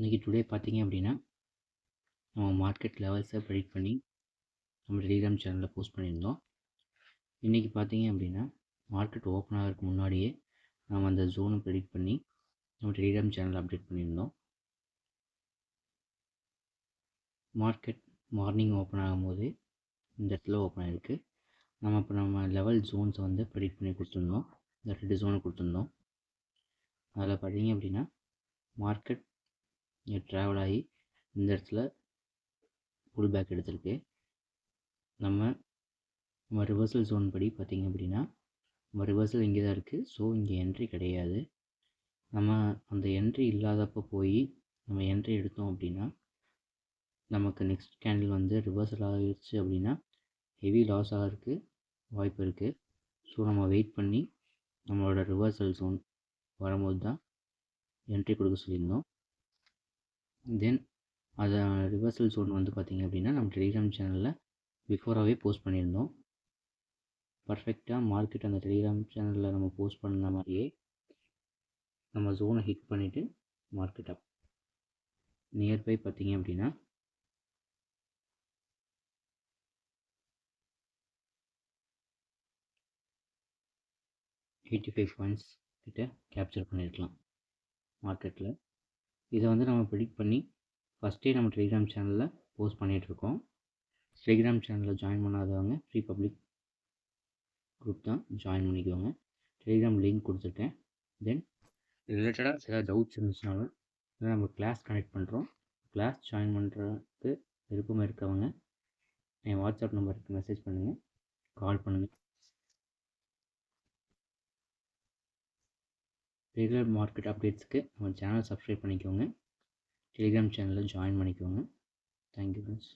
இன்றைக்கி டுடே பார்த்தீங்க அப்படின்னா நம்ம மார்க்கெட் லெவல்ஸை ப்ரெடிக்ட் பண்ணி நம்ம டெலிகிராம் சேனலில் போஸ்ட் பண்ணியிருந்தோம். இன்றைக்கி பார்த்தீங்க அப்படின்னா மார்க்கெட் ஓப்பன் ஆகிறதுக்கு முன்னாடியே நம்ம அந்த ஜோனை ப்ரெடிக்ட் பண்ணி நம்ம டெலிகிராம் சேனலில் அப்டேட் பண்ணியிருந்தோம். மார்க்கெட் மார்னிங் ஓப்பன் ஆகும்போது இந்த இடத்துல ஓப்பன் ஆகிருக்கு. நம்ம லெவல் ஜோன்ஸை வந்து ப்ரெடிக்ட் பண்ணி கொடுத்துருந்தோம். இந்த 2 ஜோனை கொடுத்துருந்தோம். அதில் பார்த்தீங்க அப்படின்னா மார்க்கெட் இங்கே ட்ராவல் ஆகி இந்த இடத்துல புல் பேக் எடுத்திருக்கு. நம்ம ரிவர்சல் ஜோன் படி பார்த்திங்க அப்படின்னா நம்ம ரிவர்சல் இங்கே தான் இருக்குது. ஸோ இங்கே என்ட்ரி கிடையாது. நம்ம அந்த என்ட்ரி இல்லாதப்போ போய் நம்ம என்ட்ரி எடுத்தோம் அப்படின்னா நமக்கு நெக்ஸ்ட் கேண்டில் வந்து ரிவர்சல் ஆகிடுச்சு அப்படின்னா ஹெவி லாஸ் ஆகிறதுக்கு வாய்ப்பு இருக்குது. ஸோ நம்ம வெயிட் பண்ணி நம்மளோட ரிவர்சல் ஜோன் வரும்போது தான் என்ட்ரி கொடுக்க சொல்லியிருந்தோம். தென் அதை ரிவர்சல் ஜோன் வந்து பார்த்திங்க அப்படின்னா நம்ம டெலிகிராம் சேனலில் பிஃபோராகவே போஸ்ட் பண்ணியிருந்தோம். பர்ஃபெக்டாக மார்க்கெட் அந்த டெலிகிராம் சேனலில் நம்ம போஸ்ட் பண்ண மாதிரியே நம்ம ஜோனை ஹிட் பண்ணிவிட்டு மார்க்கெட் அப் நியர்பை பார்த்திங்க அப்படின்னா $85 பாயிண்ட்ஸ் கிட்ட கேப்சர் பண்ணியிருக்கலாம் மார்க்கெட்டில். இதை வந்து நம்ம ப்ரெடிக்ட் பண்ணி ஃபஸ்ட்டே நம்ம டெலிகிராம் சேனலில் போஸ்ட் பண்ணிகிட்ருக்கோம். டெலிகிராம் சேனலில் ஜாயின் பண்ணாதவங்க ஃப்ரீ பப்ளிக் குரூப் தான், ஜாயின் பண்ணிக்கோங்க. டெலிகிராம் லிங்க் கொடுத்துருக்கேன். தென் ரிலேட்டடாக சில டவுட்ஸ் இருந்துச்சுனாலும் நம்ம கிளாஸ் கனெக்ட் பண்ணுறோம். கிளாஸ் ஜாயின் பண்ணுறதுக்கு விருப்பம் இருக்கவங்க என் வாட்ஸ்அப் நம்பருக்கு மெசேஜ் பண்ணுங்கள், கால் பண்ணுங்கள். ரெகுலர் மார்க்கெட் அப்டேட்ஸ்க்கு நம்ம சேனல் சப்ஸ்கிரைப் பண்ணிக்கோங்க. டெலிகிராம் சேனலில் ஜாயின் பண்ணிக்கோங்க. Thank you friends.